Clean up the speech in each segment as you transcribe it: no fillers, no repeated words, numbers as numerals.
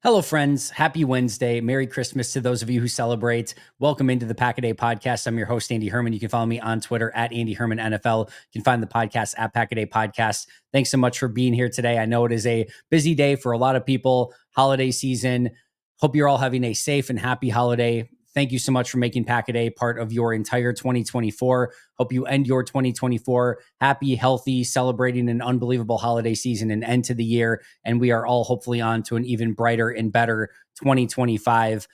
Hello, friends. Happy Wednesday. Merry Christmas to those of you who celebrate. Welcome into the Pack a Day podcast. I'm your host, Andy Herman. You can follow me on Twitter at Andy Herman NFL. You can find the podcast at Pack a Day Podcast. Thanks so much for being here today. I know it is a busy day for a lot of people, holiday season. Hope you're all having a safe and happy holiday. Thank you so much for making Pack a Day part of your entire 2024. Hope you end your 2024 happy, healthy, celebrating an unbelievable holiday season and end to the year. And we are all hopefully on to an even brighter and better 2025.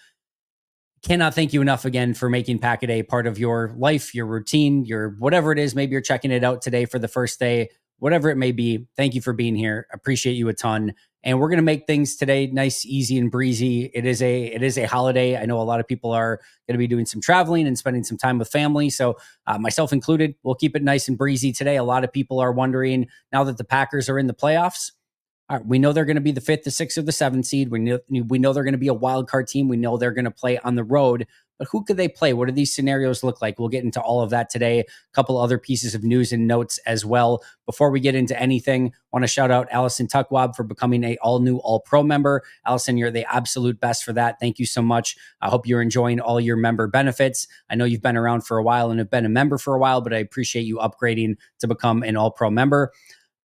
Cannot thank you enough again for making Pack a Day part of your life, your routine, your whatever it is. Maybe you're checking it out today for the first day, whatever it may be. Thank you for being here. Appreciate you a ton. And we're going to make things today nice, easy, and breezy. It is a holiday. I know a lot of people are going to be doing some traveling and spending some time with family. So myself included, we'll keep it nice and breezy today. A lot of people are wondering now that the Packers are in the playoffs. All right, we know they're going to be the 5th, the 6th, or the 7th seed. We know they're going to be a wild card team. We know they're going to play on the road. But who could they play? What do these scenarios look like? We'll get into all of that today. A couple other pieces of news and notes as well. Before we get into anything, I want to shout out Allison Tuckwab for becoming a all-new All-Pro member. Allison, you're the absolute best for that. Thank you so much. I hope you're enjoying all your member benefits. I know you've been around for a while and have been a member for a while, but I appreciate you upgrading to become an All-Pro member.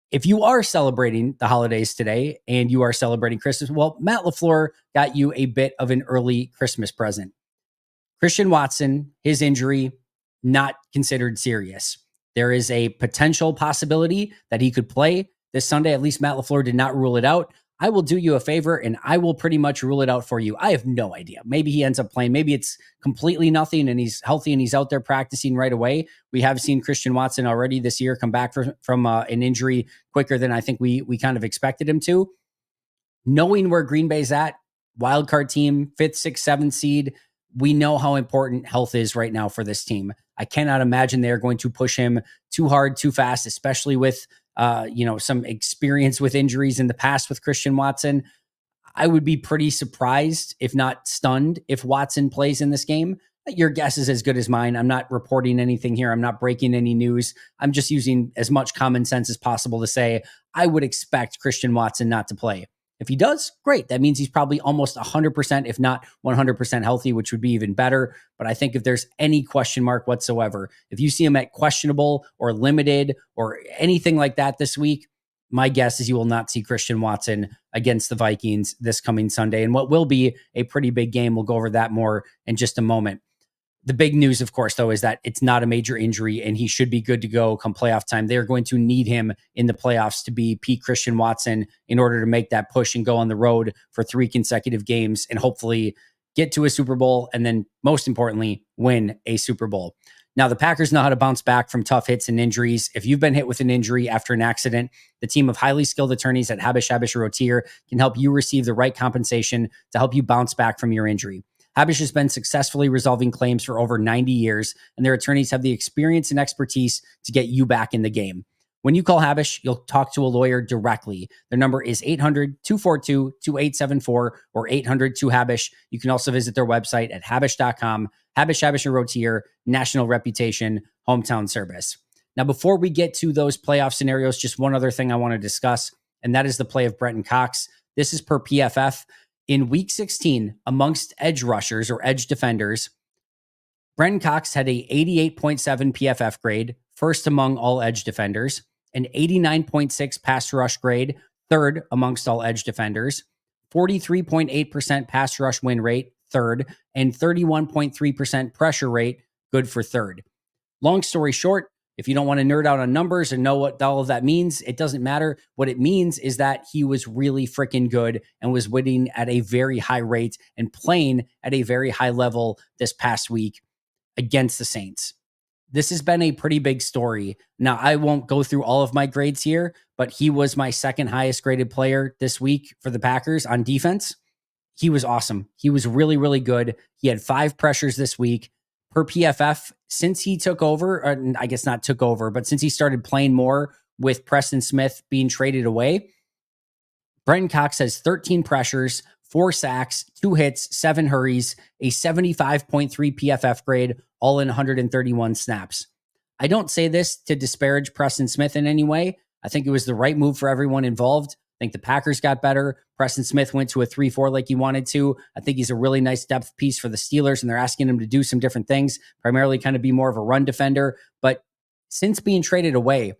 If you are celebrating the holidays today and you are celebrating Christmas, well, Matt LaFleur got you a bit of an early Christmas present. Christian Watson, his injury, not considered serious. There is a potential possibility that he could play this Sunday. At least Matt LaFleur did not rule it out. I will do you a favor and I will pretty much rule it out for you. I have no idea. Maybe he ends up playing. Maybe it's completely nothing and he's healthy and he's out there practicing right away. We have seen Christian Watson already this year come back from an injury quicker than I think we kind of expected him to. Knowing where Green Bay's at, wildcard team, 5th, 6th, 7th seed, we know how important health is right now for this team. I cannot imagine they're going to push him too hard, too fast, especially with some experience with injuries in the past with Christian Watson. I would be pretty surprised, if not stunned, if Watson plays in this game. Your guess is as good as mine. I'm not reporting anything here. I'm not breaking any news. I'm just using as much common sense as possible to say I would expect Christian Watson not to play. If he does, great. That means he's probably almost 100%, if not 100% healthy, which would be even better. But I think if there's any question mark whatsoever, if you see him at questionable or limited or anything like that this week, my guess is you will not see Christian Watson against the Vikings this coming Sunday. And what will be a pretty big game. We'll go over that more in just a moment. The big news, of course, though, is that it's not a major injury and he should be good to go come playoff time. They're going to need him in the playoffs to be peak Christian Watson in order to make that push and go on the road for 3 consecutive games and hopefully get to a Super Bowl and then, most importantly, win a Super Bowl. Now, the Packers know how to bounce back from tough hits and injuries. If you've been hit with an injury after an accident, the team of highly skilled attorneys at Habish & Rotier can help you receive the right compensation to help you bounce back from your injury. Habish has been successfully resolving claims for over 90 years, and their attorneys have the experience and expertise to get you back in the game. When you call Habish, you'll talk to a lawyer directly. Their number is 800-242-2874 or 800-2HABISH. You can also visit their website at habish.com. Habish & Rotier, national reputation, hometown service. Now, before we get to those playoff scenarios, just one other thing I want to discuss, and that is the play of Brenton Cox. This is per PFF. In week 16, amongst edge rushers or edge defenders, Brenton Cox had a 88.7 PFF grade, first among all edge defenders, an 89.6 pass rush grade, third amongst all edge defenders, 43.8% pass rush win rate, third, and 31.3% pressure rate, good for third. Long story short, if you don't want to nerd out on numbers and know what all of that means, it doesn't matter. What it means is that he was really freaking good and was winning at a very high rate and playing at a very high level this past week against the Saints. This has been a pretty big story. Now, I won't go through all of my grades here, but he was my second highest graded player this week for the Packers on defense. He was awesome. He was really, really good. He had 5 pressures this week. Per PFF, since he took over, or I guess not took over, but since he started playing more with Preston Smith being traded away, Brenton Cox has 13 pressures, 4 sacks, 2 hits, 7 hurries, a 75.3 PFF grade, all in 131 snaps. I don't say this to disparage Preston Smith in any way. I think it was the right move for everyone involved. think the Packers got better. Preston Smith went to a 3-4 like he wanted to. I think he's a really nice depth piece for the Steelers, and they're asking him to do some different things, primarily kind of be more of a run defender. But since being traded away,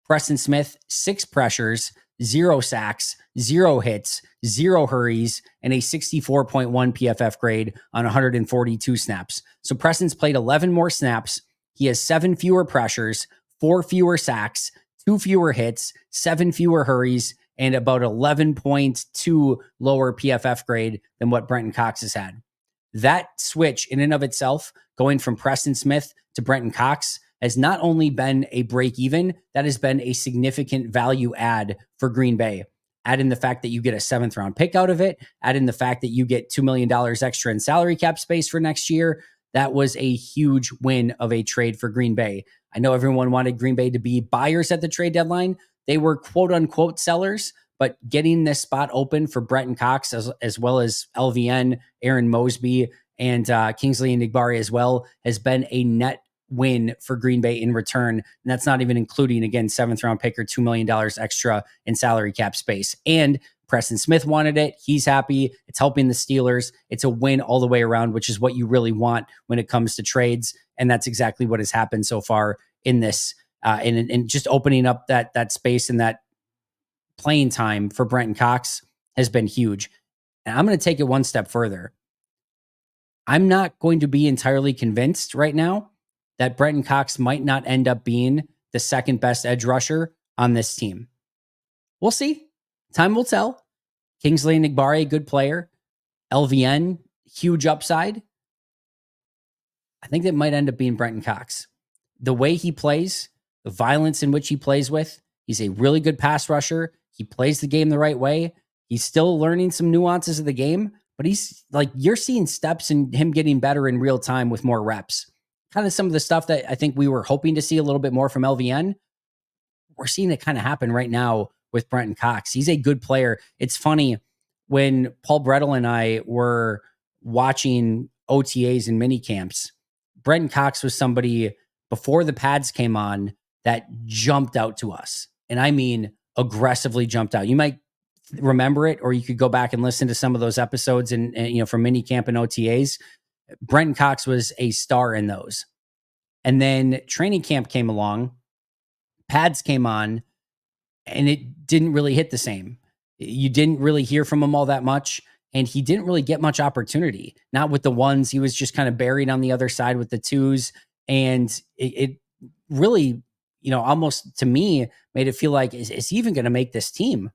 Preston Smith, 6 pressures, 0 sacks, 0 hits, 0 hurries, and a 64.1 PFF grade on 142 snaps. So Preston's played 11 more snaps. He has 7 fewer pressures, 4 fewer sacks, 2 fewer hits, 7 fewer hurries, and about 11.2 lower PFF grade than what Brenton Cox has had. That switch in and of itself, going from Preston Smith to Brenton Cox, has not only been a break even, that has been a significant value add for Green Bay. Add in the fact that you get a 7th round pick out of it, add in the fact that you get $2 million extra in salary cap space for next year. That was a huge win of a trade for Green Bay. I know everyone wanted Green Bay to be buyers at the trade deadline. They were quote unquote sellers, but getting this spot open for Brenton Cox as well as LVN, Aaron Mosby, and Kingsley Enagbare as well has been a net win for Green Bay in return. And that's not even including, again, 7th round pick or $2 million extra in salary cap space. And Preston Smith wanted it. He's happy. It's helping the Steelers. It's a win all the way around, which is what you really want when it comes to trades. And that's exactly what has happened so far in this, and just opening up that space and that playing time for Brenton Cox has been huge. And I'm going to take it one step further. I'm not going to be entirely convinced right now that Brenton Cox might not end up being the second best edge rusher on this team. We'll see. Time will tell. Kingsley Enagbare, good player. LVN, huge upside. I think that might end up being Brenton Cox. The way he plays, the violence in which he plays with, he's a really good pass rusher. He plays the game the right way. He's still learning some nuances of the game, but he's like, you're seeing steps in him getting better in real time with more reps. Kind of some of the stuff that I think we were hoping to see a little bit more from LVN. We're seeing it kind of happen right now with Brenton Cox. He's a good player. It's funny, when Paul Brettel and I were watching OTAs and mini camps, Brenton Cox was somebody before the pads came on that jumped out to us. And I mean, aggressively jumped out. You might remember it, or you could go back and listen to some of those episodes and from mini camp and OTAs. Brenton Cox was a star in those. And then training camp came along, pads came on, and it didn't really hit the same. You didn't really hear from him all that much, and he didn't really get much opportunity. Not with the ones. He was just kind of buried on the other side with the twos. And it really, almost to me made it feel like, is he even going to make this team?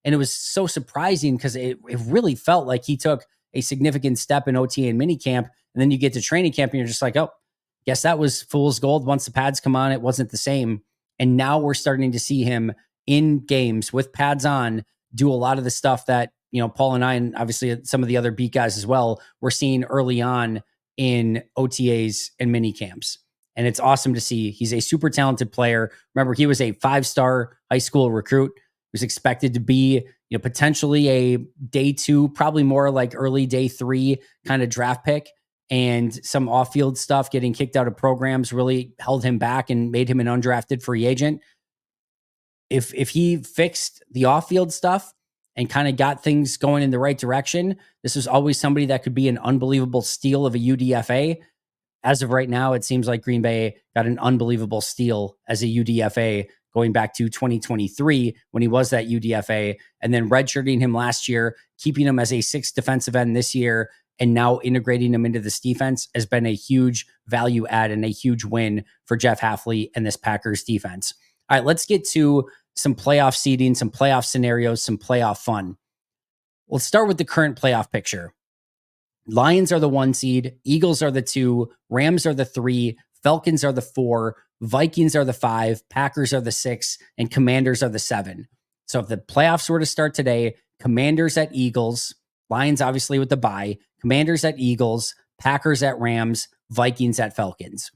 And it was so surprising because it really felt like he took a significant step in OTA and minicamp. And then you get to training camp and you're just like, oh, guess that was fool's gold. Once the pads come on, it wasn't the same. And now we're starting to see him in games with pads on do a lot of the stuff that, Paul and I, and obviously some of the other beat guys as well, we're seeing early on in OTAs and mini camps. And it's awesome to see. He's a super talented player. Remember, he was a 5-star high school recruit. He was expected to be, potentially a day 2, probably more like early day 3 kind of draft pick. And some off-field stuff, getting kicked out of programs, really held him back and made him an undrafted free agent. If he fixed the off-field stuff and kind of got things going in the right direction, this was always somebody that could be an unbelievable steal of a UDFA. As of right now, it seems like Green Bay got an unbelievable steal as a UDFA going back to 2023 when he was that UDFA, and then redshirting him last year, keeping him as a 6th defensive end this year, and now integrating him into this defense has been a huge value add and a huge win for Jeff Hafley and this Packers defense. All right, let's get to some playoff seeding, some playoff scenarios, some playoff fun. Let's start with the current playoff picture. Lions are the 1 seed, Eagles are the 2, Rams are the 3, Falcons are the 4, Vikings are the 5, Packers are the 6, and Commanders are the 7. So if the playoffs were to start today, Commanders at Eagles, Lions obviously with the bye, Commanders at Eagles, Packers at Rams, Vikings at Falcons.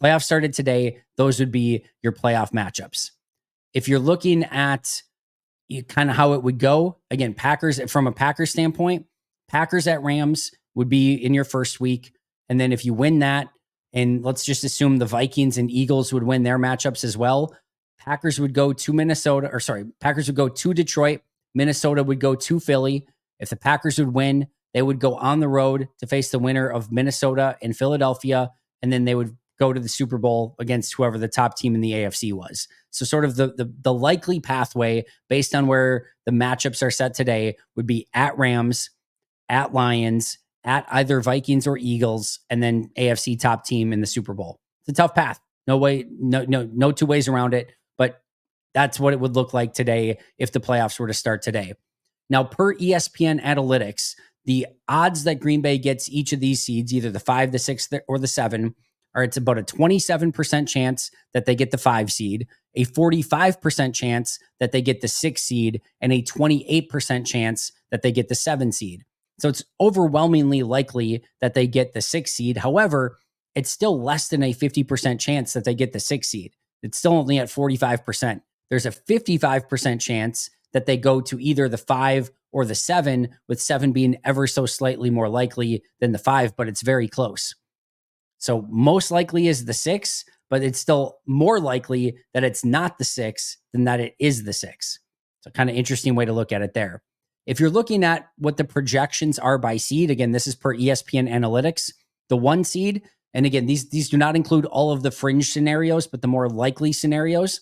Playoffs started today, those would be your playoff matchups. If you're looking at kind of how it would go, again, Packers, from a Packers standpoint, Packers at Rams would be in your first week. And then if you win that, and let's just assume the Vikings and Eagles would win their matchups as well, Packers would go to Detroit, Minnesota would go to Philly. If the Packers would win, they would go on the road to face the winner of Minnesota and Philadelphia, and then they would go to the Super Bowl against whoever the top team in the AFC was. So sort of the likely pathway based on where the matchups are set today would be at Rams, at Lions, at either Vikings or Eagles, and then AFC top team in the Super Bowl. It's a tough path. No two ways around it, but that's what it would look like today if the playoffs were to start today. Now, per ESPN analytics, the odds that Green Bay gets each of these seeds, either the 5, the 6, or the 7, it's about a 27% chance that they get the 5 seed, a 45% chance that they get the 6 seed, and a 28% chance that they get the 7 seed. So it's overwhelmingly likely that they get the 6 seed. However, it's still less than a 50% chance that they get the 6 seed. It's still only at 45%. There's a 55% chance that they go to either the 5 or the 7, with 7 being ever so slightly more likely than the 5, but it's very close. So most likely is the 6, but it's still more likely that it's not the 6 than that it is the 6. So kind of interesting way to look at it there. If you're looking at what the projections are by seed, again, this is per ESPN analytics, the 1 seed, and again, these do not include all of the fringe scenarios, but the more likely scenarios.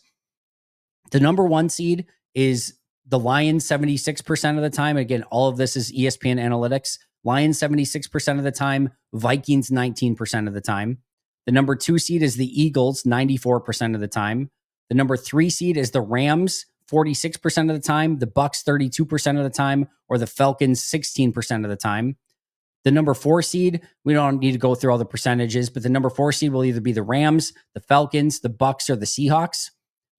The number 1 seed is the Lions 76% of the time. Again, all of this is ESPN analytics. Lions 76% of the time, Vikings 19% of the time. The number 2 seed is the Eagles 94% of the time. The number 3 seed is the Rams 46% of the time, the Bucks 32% of the time, or the Falcons 16% of the time. The number 4 seed, we don't need to go through all the percentages, but the number 4 seed will either be the Rams, the Falcons, the Bucks, or the Seahawks.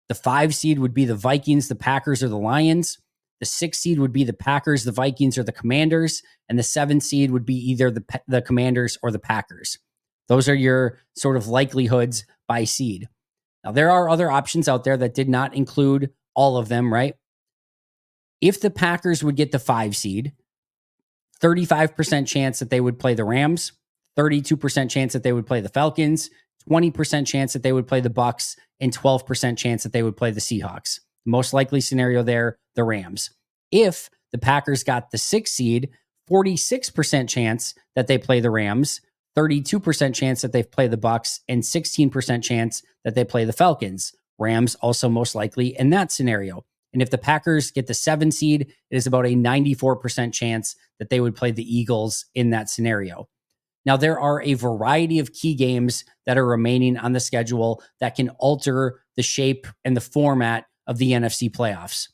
The 5 seed would be the Vikings, the Packers, or the Lions. The 6 seed would be the Packers, the Vikings, or the Commanders. And the 7 seed would be either the Commanders or the Packers. Those are your sort of likelihoods by seed. Now, there are other options out there that did not include all of them, right? If the Packers would get the 5 seed, 35% chance that they would play the Rams, 32% chance that they would play the Falcons, 20% chance that they would play the Bucks, and 12% chance that they would play the Seahawks. Most likely scenario there, the Rams. If the Packers got the 6 seed, 46% chance that they play the Rams, 32% chance that they play the Bucks, and 16% chance that they play the Falcons. Rams also most likely in that scenario. And if the Packers get the 7 seed, it is about a 94% chance that they would play the Eagles in that scenario. Now, there are a variety of key games that are remaining on the schedule that can alter the shape and the format of the NFC playoffs.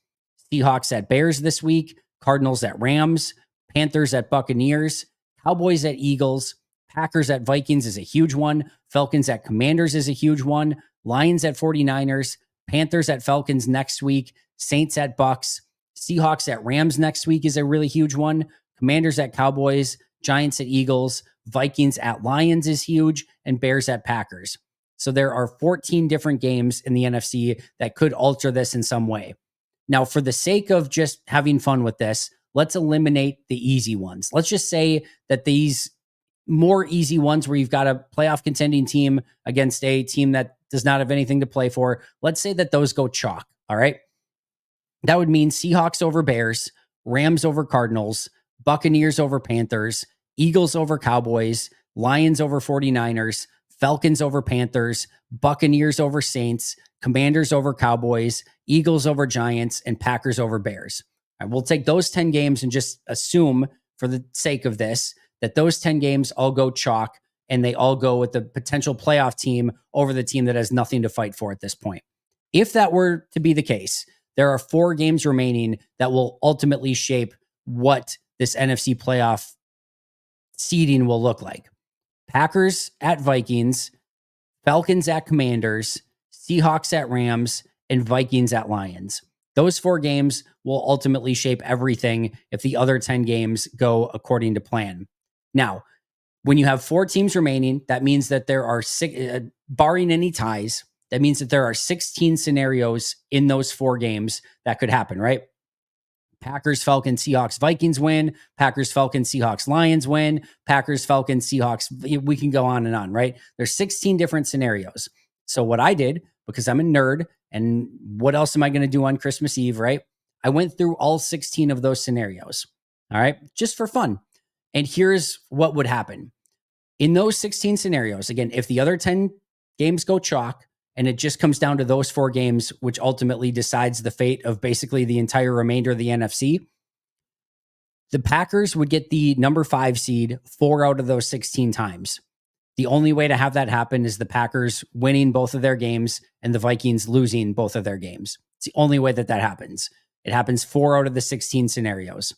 Seahawks at Bears this week, Cardinals at Rams, Panthers at Buccaneers, Cowboys at Eagles, Packers at Vikings is a huge one, Falcons at Commanders is a huge one, Lions at 49ers, Panthers at Falcons next week, Saints at Bucks, Seahawks at Rams next week is a really huge one, Commanders at Cowboys, Giants at Eagles, Vikings at Lions is huge, and Bears at Packers. So there are 14 different games in the NFC that could alter this in some way. Now, for the sake of just having fun with this, let's eliminate the easy ones. Let's just say that these more easy ones where you've got a playoff contending team against a team that does not have anything to play for, let's say that those go chalk, all right? That would mean Seahawks over Bears, Rams over Cardinals, Buccaneers over Panthers, Eagles over Cowboys, Lions over 49ers, Falcons over Panthers, Buccaneers over Saints, Commanders over Cowboys, Eagles over Giants, and Packers over Bears. All right, we'll take those 10 games and just assume, for the sake of this, that those 10 games all go chalk and they all go with the potential playoff team over the team that has nothing to fight for at this point. If that were to be the case, there are 4 games remaining that will ultimately shape what this NFC playoff seeding will look like. Packers at Vikings, Falcons at Commanders, Seahawks at Rams, and Vikings at Lions. Those 4 games will ultimately shape everything if the other 10 games go according to plan. Now, when you have 4 teams remaining, that means that there are 6, barring any ties, that means that there are 16 scenarios in those 4 games that could happen, right? Packers, Falcons, Seahawks, Vikings win. Packers, Falcons, Seahawks, Lions win. Packers, Falcons, Seahawks. We can go on and on, right? There's 16 different scenarios. So what I did, because I'm a nerd, and what else am I going to do on Christmas Eve, right? I went through all 16 of those scenarios, all right, just for fun. And here's what would happen. In those 16 scenarios, again, if the other 10 games go chalk and it just comes down to those 4 games, which ultimately decides the fate of basically the entire remainder of the NFC, the Packers would get the number 5 seed 4 out of those 16 times. The only way to have that happen is the Packers winning both of their games and the Vikings losing both of their games. It's the only way that that happens. It happens 4 out of the 16 scenarios.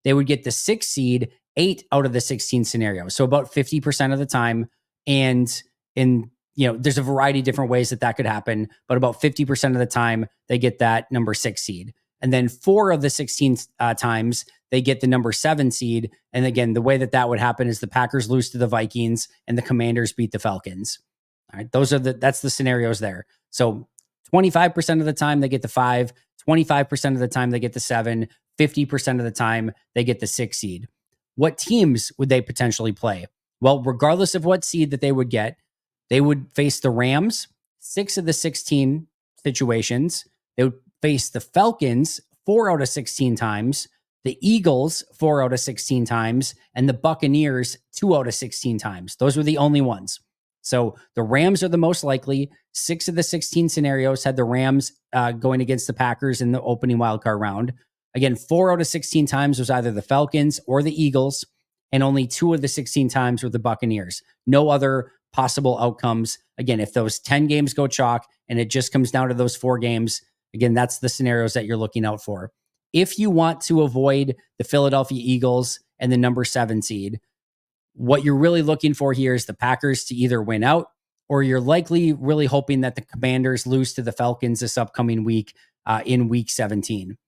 They would get the 6 seed 8 out of the 16 scenarios. So about 50% of the time. And there's a variety of different ways that could happen, but about 50% of the time they get that number 6 seed. And then 4 of the 16 times they get the number 7 seed. And again, the way that would happen is the Packers lose to the Vikings and the Commanders beat the Falcons. All right. That's the scenarios there. So 25% of the time they get the 5, 25% of the time they get the 7, 50% of the time they get the 6 seed. What teams would they potentially play? Well, regardless of what seed that they would get, they would face the Rams 6 of the 16 situations. They would face the Falcons 4 out of 16 times, the Eagles 4 out of 16 times, and the Buccaneers 2 out of 16 times. Those were the only ones. So the Rams are the most likely. 6 of the 16 scenarios had the Rams going against the Packers in the opening wildcard round. Again, 4 out of 16 times was either the Falcons or the Eagles, and only 2 of the 16 times were the Buccaneers. No other possible outcomes. Again, if those 10 games go chalk and it just comes down to those 4 games, again, that's the scenarios that you're looking out for. If you want to avoid the Philadelphia Eagles and the number 7 seed, what you're really looking for here is the Packers to either win out, or you're likely really hoping that the Commanders lose to the Falcons this upcoming week in week 17.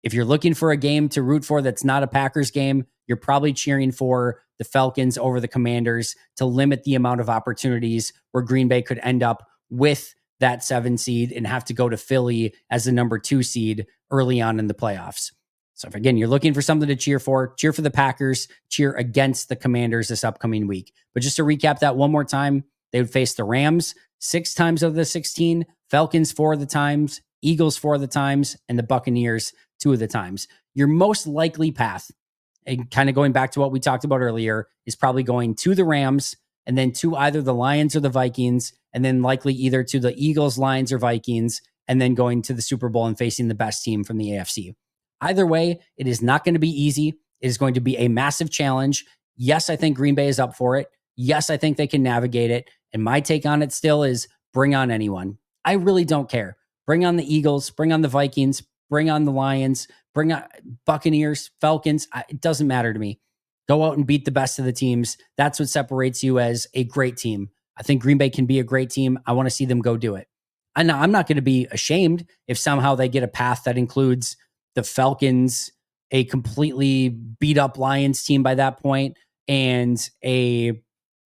If you're looking for a game to root for that's not a Packers game, you're probably cheering for the Falcons over the Commanders to limit the amount of opportunities where Green Bay could end up with that 7 seed and have to go to Philly as the number 2 seed early on in the playoffs. So if, again, you're looking for something to cheer for the Packers, cheer against the Commanders this upcoming week. But just to recap that one more time, they would face the Rams 6 times of the 16, Falcons 4 of the times, Eagles 4 of the times, and the Buccaneers 2 of the times. Your most likely path, and kind of going back to what we talked about earlier, is probably going to the Rams and then to either the Lions or the Vikings, and then likely either to the Eagles, Lions, or Vikings, and then going to the Super Bowl and facing the best team from the AFC. Either way, it is not going to be easy. It is going to be a massive challenge. Yes, I think Green Bay is up for it. Yes, I think they can navigate it. And my take on it still is bring on anyone. I really don't care. Bring on the Eagles, bring on the Vikings, bring on the Lions, bring on Buccaneers, Falcons. It doesn't matter to me. Go out and beat the best of the teams. That's what separates you as a great team. I think Green Bay can be a great team. I want to see them go do it. And I'm not going to be ashamed if somehow they get a path that includes the Falcons, a completely beat up Lions team by that point, and I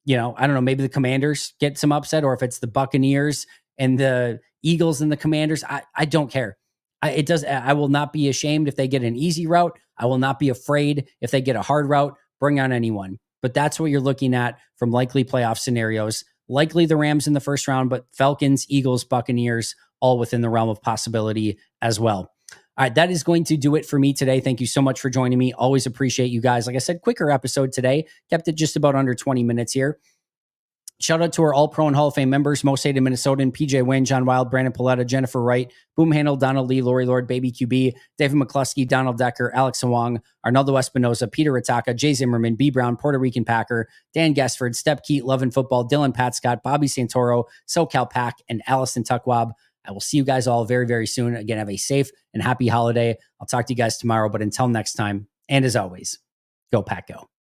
don't know, maybe the Commanders get some upset, or if it's the Buccaneers and the Eagles and the Commanders, I don't care. I will not be ashamed if they get an easy route. I will not be afraid if they get a hard route. Bring on anyone. But that's what you're looking at from likely playoff scenarios. Likely the Rams in the first round, but Falcons, Eagles, Buccaneers, all within the realm of possibility as well. All right, that is going to do it for me today. Thank you so much for joining me. Always appreciate you guys. Like I said, quicker episode today. Kept it just about under 20 minutes here. Shout out to our All-Pro and Hall of Fame members, Most Hated Minnesotan, PJ Wynn, John Wild, Brandon Paletta, Jennifer Wright, Boom Handle, Donald Lee, Lori Lord, Baby QB, David McCluskey, Donald Decker, Alex Wong, Arnaldo Espinoza, Peter Ataka, Jay Zimmerman, B. Brown, Puerto Rican Packer, Dan Guessford, Step Keat, Love and Football, Dylan Pat Scott, Bobby Santoro, SoCal Pack, and Allison Tuckwab. I will see you guys all very, very soon. Again, have a safe and happy holiday. I'll talk to you guys tomorrow, but until next time, and as always, go Pack Go.